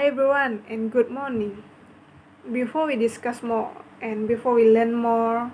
Hi everyone and good morning. Before we discuss more and before we learn more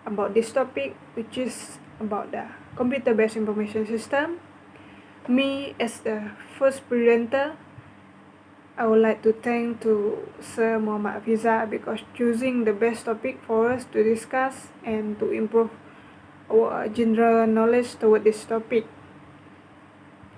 about this topic, which is about the computer-based information system, me as the first presenter, I would like to thank to Sir Muhammad Afiza because choosing the best topic for us to discuss and to improve our general knowledge toward this topic.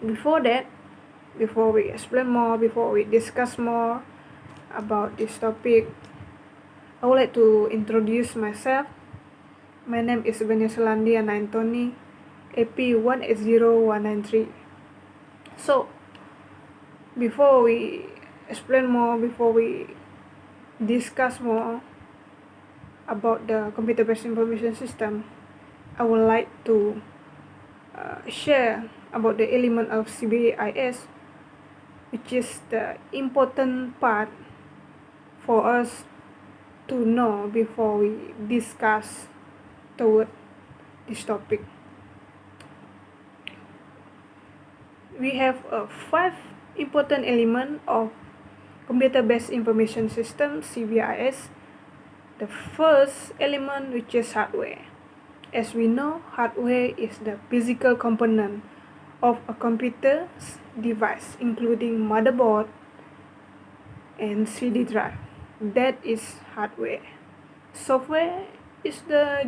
Before that, before we explain more, before we discuss more about this topic, I would like to introduce myself. My name is VANESSA LANDIE and Antoni, AP 180193. So, before we explain more, before we discuss more about the computer-based information system, I would like to share about the element of CBIS, which is the important part for us to know before we discuss toward this topic. We have 5 important elements of computer-based information system CBIS. The first element, which is hardware. As we know, hardware is the physical component of a computer's device, including motherboard and CD drive. That is hardware. Software is the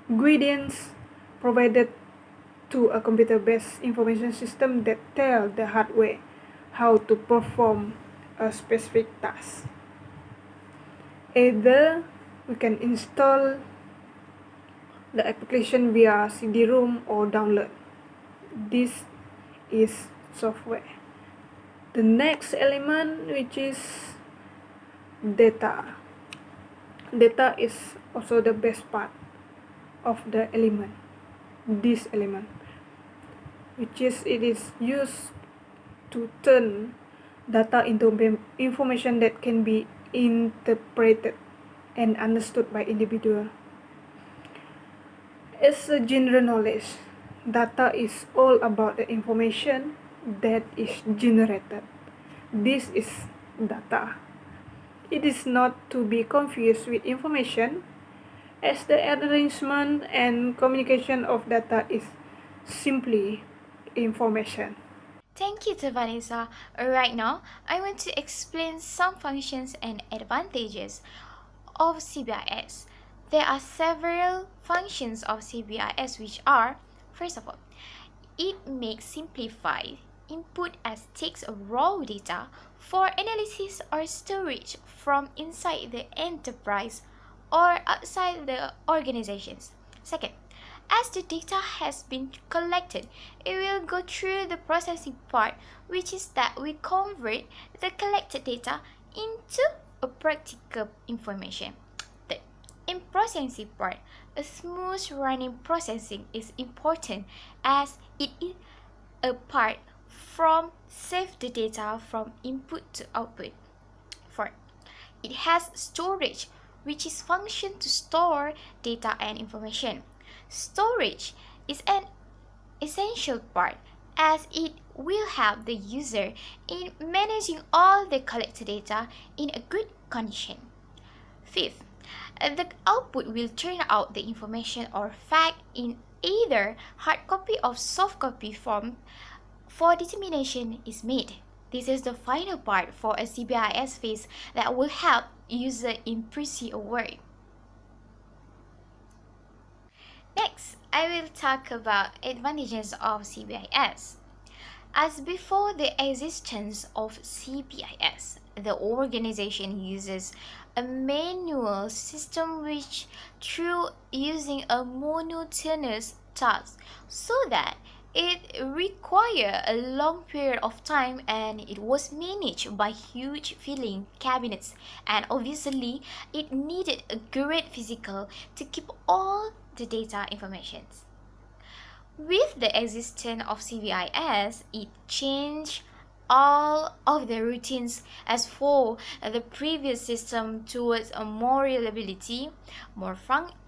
ingredients provided to a computer-based information system that tell the hardware how to perform a specific task. Either we can install the application via CD-ROM or download. This is software. The next element, which is data. Data is also the best part of the element. This element, which is it is used to turn data into information that can be interpreted and understood by individual. As a general knowledge, data is all about the information that is generated. This is data. It is not to be confused with information, as the arrangement and communication of data is simply information. Thank you to Vanessa. Right now, I want to explain some functions and advantages of CBIS. There are several functions of CBIS which are, first of all, it makes simplified input as takes raw data for analysis or storage from inside the enterprise or outside the organizations. Second, as the data has been collected, it will go through the processing part, which is that we convert the collected data into a practical information. Third, in processing part, a smooth running processing is important as it is a part from save the data from input to output. Fourth, it has storage, which is function to store data and information. Storage is an essential part as it will help the user in managing all the collected data in a good condition. Fifth, the output will turn out the information or fact in either hard copy or soft copy form for determination is made. This is the final part for a CBIS phase that will help user in proceed work. Next, I will talk about advantages of CBIS. As before the existence of CBIS, the organization uses a manual system which through using a monotonous task so that it required a long period of time and it was managed by huge filing cabinets, and obviously it needed a great physical to keep all the data informations. With the existence of CBIS, it changed all of the routines as for the previous system towards a more reliability, more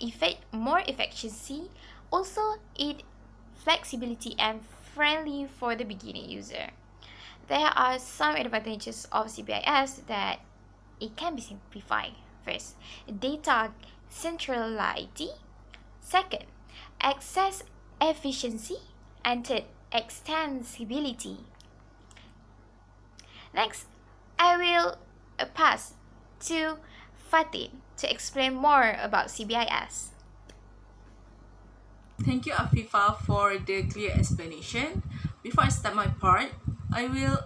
efficiency. Also, it flexibility and friendly for the beginner user. there are some advantages of CBIS that it can be simplified. First, data centrality. Second, access efficiency. And third, extensibility. Next, I will pass to FATIN to explain more about CBIS. Thank you, AFIFAH, for the clear explanation. Before I start my part, I will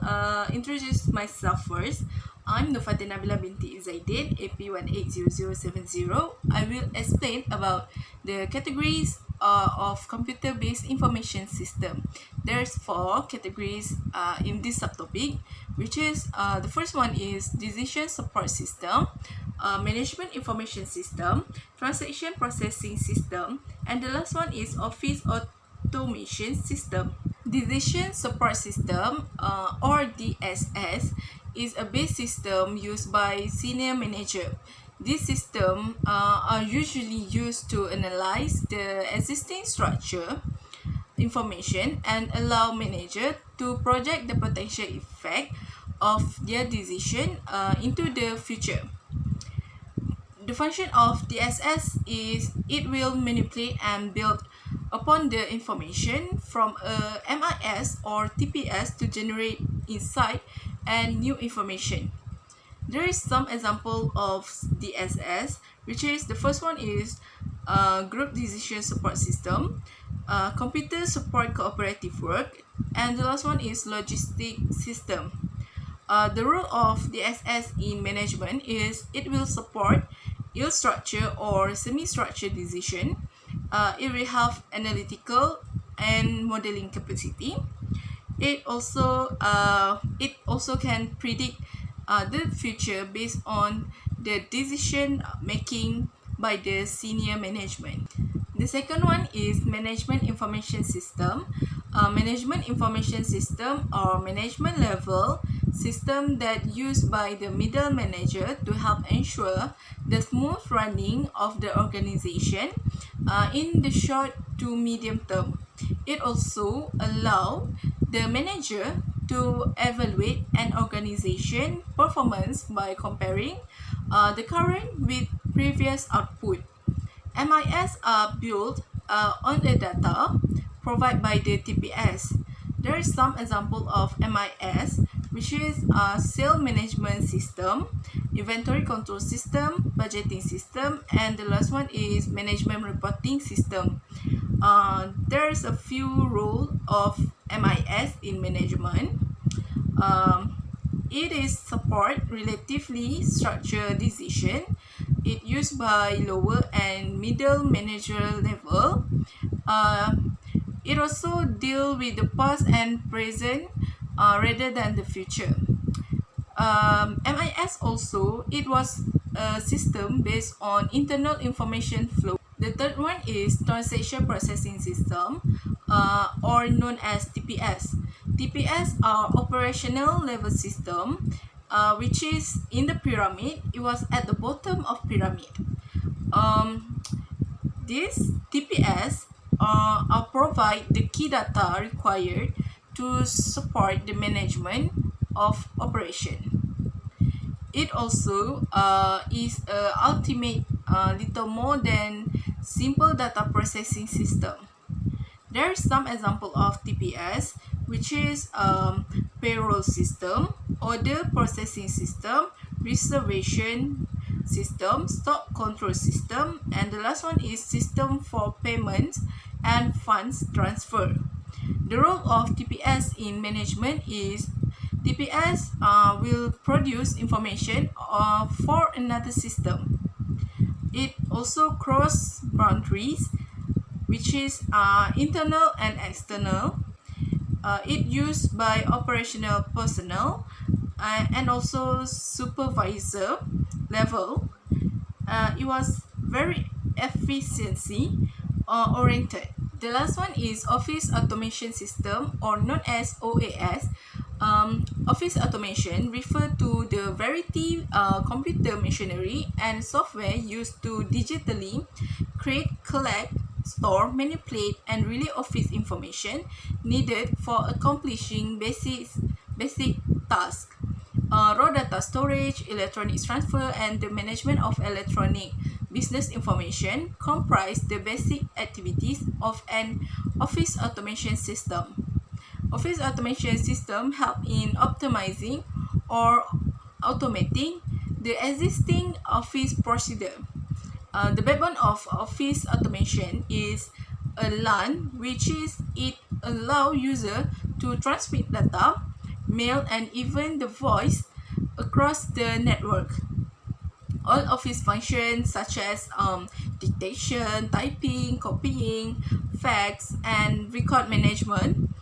introduce myself first. I'm NABILA binti IZAIDDIN, AP180070. I will explain about the categories of computer-based information system. There's 4 categories in this subtopic, which is the first one is decision support system, management information system, transaction processing system, and the last one is office automation system. Decision support system or DSS is a base system used by senior manager. This system are usually used to analyze the existing structure information and allow manager to project the potential effect of their decision into the future. The function of DSS is it will manipulate and build upon the information from a MIS or TPS to generate insight and new information. There is some example of DSS, which is the first one is group decision support system, computer support cooperative work, and the last one is logistic system. The role of DSS in management is it will support ill structure or semi-structured decision. It will have analytical and modeling capacity. It also can predict the future based on the decision making by the senior management. The second one is management information system. Management information system or management level system that used by the middle manager to help ensure the smooth running of the organization in the short to medium term. It also allows the manager to evaluate an organization performance by comparing the current with previous output. MIS are built on the data provided by the TPS. There is some example of MIS, which is a sale management system, inventory control system, budgeting system, and the last one is management reporting system. There is a few roles of MIS in management. It is support relatively structured decision. It used by lower and middle managerial level. It also deal with the past and present rather than the future. MIS also, it was a system based on internal information flow. The third one is transaction processing system or known as TPS. TPS are operational level system which is in the pyramid. It was at the bottom of pyramid. This TPS provide the key data required to support the management of operation. It also is a ultimate little more than simple data processing system. There is some example of TPS, which is payroll system, order processing system, reservation system, stock control system, and the last one is system for payments and funds transfer. The role of TPS in management is TPS will produce information for another system. It also cross boundaries, which is internal and external. It used by operational personnel and also supervisor level. It was very efficiency oriented. The last one is office automation system or known as OAS. Office automation refer to the variety computer machinery and software used to digitally create, collect, store, manipulate, and relay office information needed for accomplishing basic basic tasks. Raw data storage, electronic transfer, and the management of electronic business information comprise the basic activities of an office automation system. Office automation system help in optimizing or automating the existing office procedure. The backbone of office automation is a LAN, which is it allow user to transmit data, mail, and even the voice across the network. All office functions such as dictation, typing, copying, fax, and record management,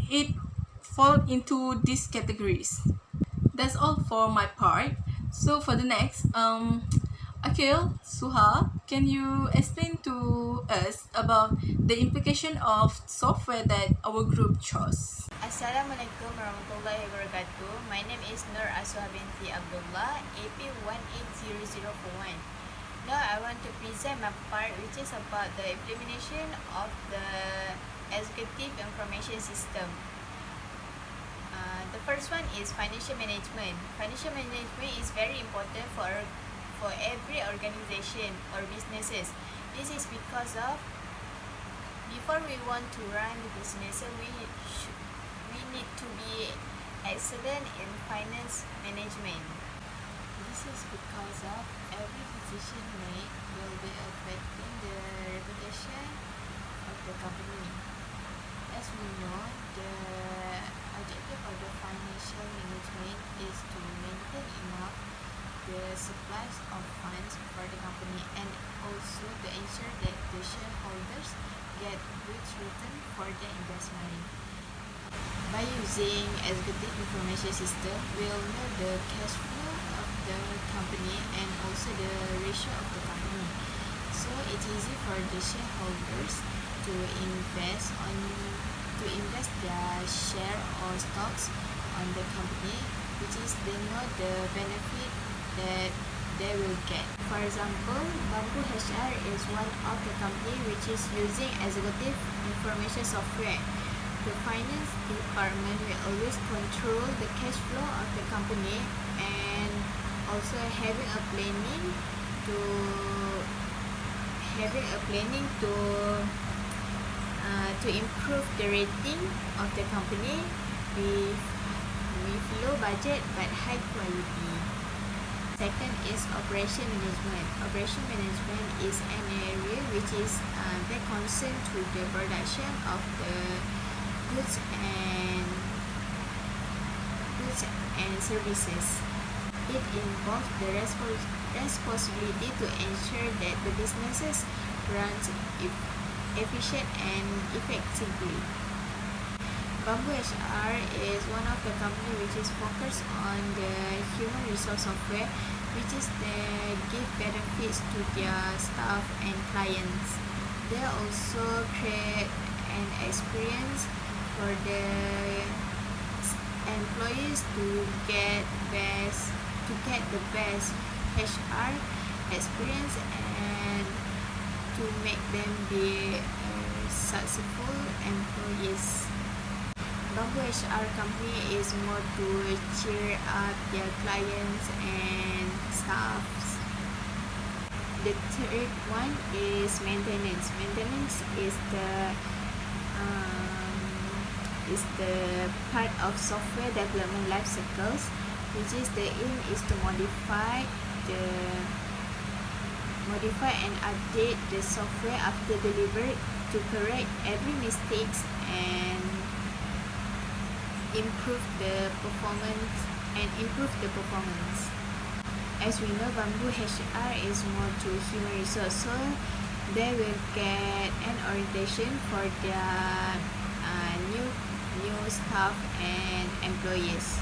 it fall into these categories. That's all for my part. So for the next, AQIL, Suha, can you explain to us about the implication of software that our group chose? Assalamualaikum warahmatullahi wabarakatuh. My name is NOOR ASUHAH binti ABDULLAH, AP 180041. Now I want to present my part, which is about the implementation of the executive information system. The first one is financial management. Financial management is very important for every organization or businesses. This is because of before we want to run the business, we need to be excellent in finance management. This is because of every decision made will be affecting the reputation of the company. As we know, the objective of the financial management is to maintain enough the supplies of funds for the company and also to ensure that the shareholders get good return for their investment. By using executive information system, we'll know the cash flow of the company and also the ratio of the company. So it's easy for the shareholders to invest their share or stocks on the company, which is they know the benefit that they will get. For example, Bamboo HR is one of the company which is using executive information software. The finance department will always control the cash flow of the company and also having a planning to improve the rating of the company with low budget but high quality. Second is operation management. Operation management is an area which is very concerned to the production of the goods and services. It involves the responsibility to ensure that the businesses runs efficient and effectively. Bamboo HR is one of the company which is focused on the human resource software, which is they give benefits to their staff and clients. They also create an experience for the employees to get the best HR experience and to make them be successful employees. Bamboo HR company is more to cheer up their clients and staffs. The third one is maintenance. Maintenance is the part of software development life cycles, which is the aim is to modify and update the software after delivered to correct every mistakes and improve the performance. As we know, Bamboo HR is more to human resource, so they will get an orientation for their new staff and employees.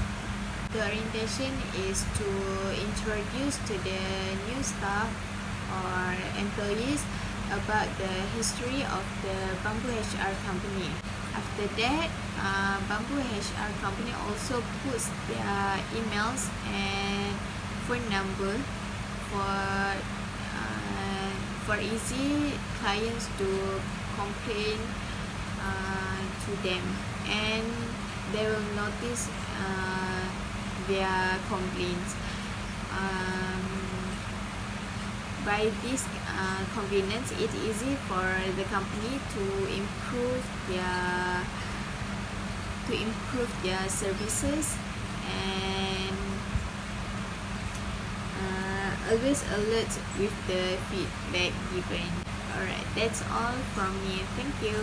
The orientation is to introduce to the new staff or employees about the history of the Bamboo HR company. After that, Bamboo HR company also puts their emails and phone number for easy clients to complain to them, and they will notice their complaints. By this convenience, it's easy for the company to improve their services and always alert with the feedback given. Alright, that's all from me. Thank you.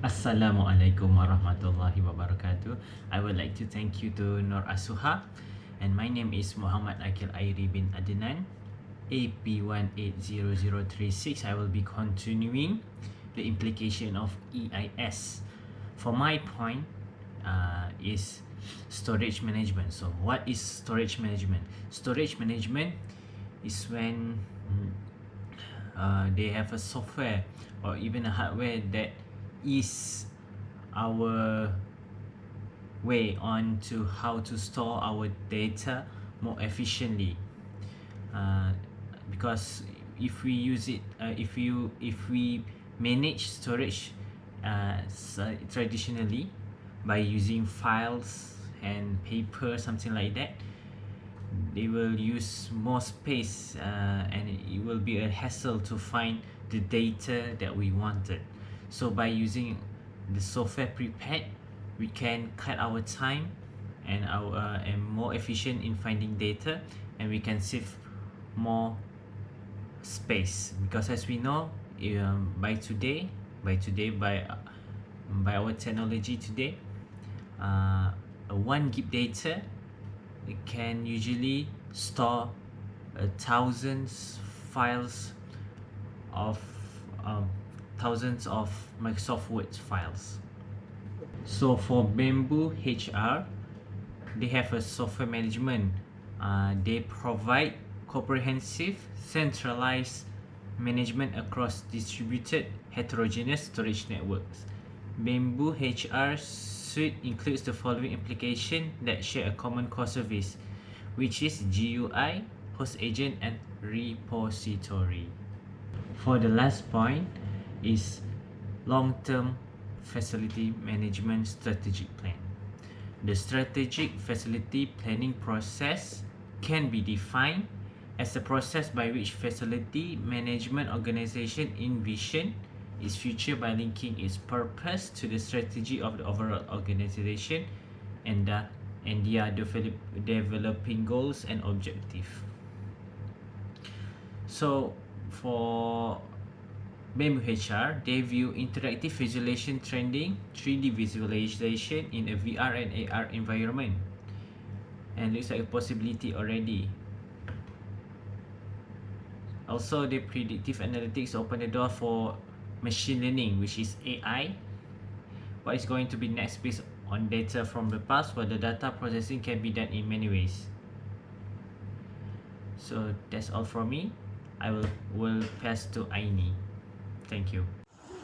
Assalamualaikum warahmatullahi wabarakatuh. I would like to thank you to NOOR ASUHAH, and my name is Muhammad AQIL AIRY bin ADNAN, AP180036. I will be continuing the implication of EIS. For my point is storage management. So what is storage management? Storage management is when they have a software or even a hardware that is our way on to how to store our data more efficiently, because if we use it, if we manage storage traditionally by using files and paper, something like that, they will use more space, and it will be a hassle to find the data that we wanted. So by using the software prepared, we can cut our time and more efficient in finding data, and we can save more space, because as we know, by our technology today, a 1 GB data, it can usually store thousands of Microsoft Word files. So for Bamboo HR, they have a software management. They provide comprehensive centralized management across distributed heterogeneous storage networks. Bamboo HR suite includes the following application that share a common core service, which is GUI, host agent, and repository. For the last point is long-term facility management strategic plan. The strategic facility planning process can be defined as a process by which facility management organization envision its future by linking its purpose to the strategy of the overall organization and their developing goals and objectives. So for Bamboo HR, they view interactive visualization trending 3D visualization in a VR and AR environment, and looks like a possibility already. Also, the predictive analytics open the door for machine learning, which is AI. What is going to be next based on data from the past, where the data processing can be done in many ways. So that's all from me. I will pass to Aini. Thank you.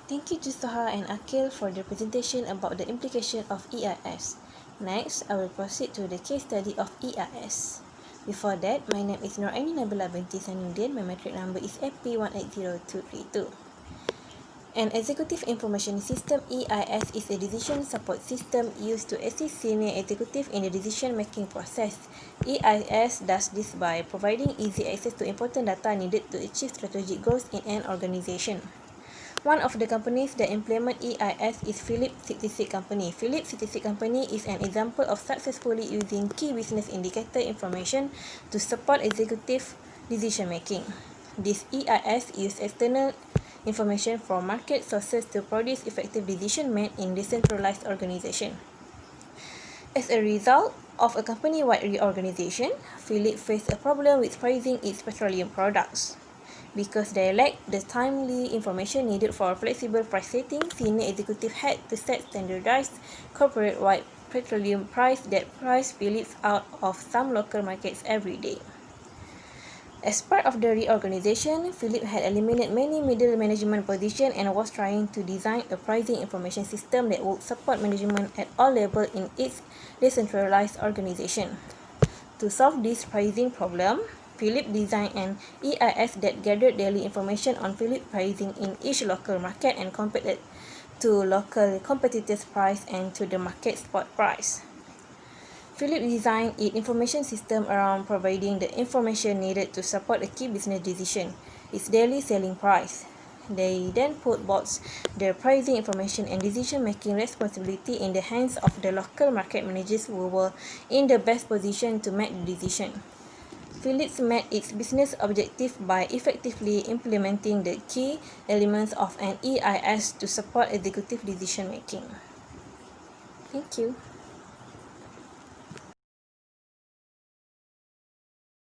Thank you to Soha and Aqil for the presentation about the implication of EIS. Next, I will proceed to the case study of EIS. Before that, my name is NURAINI binti SAINUDDIN. My metric number is AP180232. An Executive Information System (EIS) is a decision support system used to assist senior executive in the decision-making process. EIS does this by providing easy access to important data needed to achieve strategic goals in an organization. One of the companies that implement EIS is Philips 66 Company. Philips 66 Company is an example of successfully using key business indicator information to support executive decision-making. This EIS uses external information from market sources to produce effective decision made in decentralized organization. As a result of a company-wide reorganization, Philips faced a problem with pricing its petroleum products. Because they lacked the timely information needed for flexible price setting, senior executive had to set standardized corporate-wide petroleum price that priced Philips out of some local markets every day. As part of the reorganization, Philips had eliminated many middle management positions and was trying to design a pricing information system that would support management at all levels in its decentralized organization. To solve this pricing problem, Philip designed an EIS that gathered daily information on Philip pricing in each local market and compared it to local competitors' price and to the market spot price. Philip designed its information system around providing the information needed to support a key business decision, its daily selling price. They then put both the pricing information and decision-making responsibility in the hands of the local market managers who were in the best position to make the decision. Philips met its business objective by effectively implementing the key elements of an EIS to support executive decision-making. Thank you.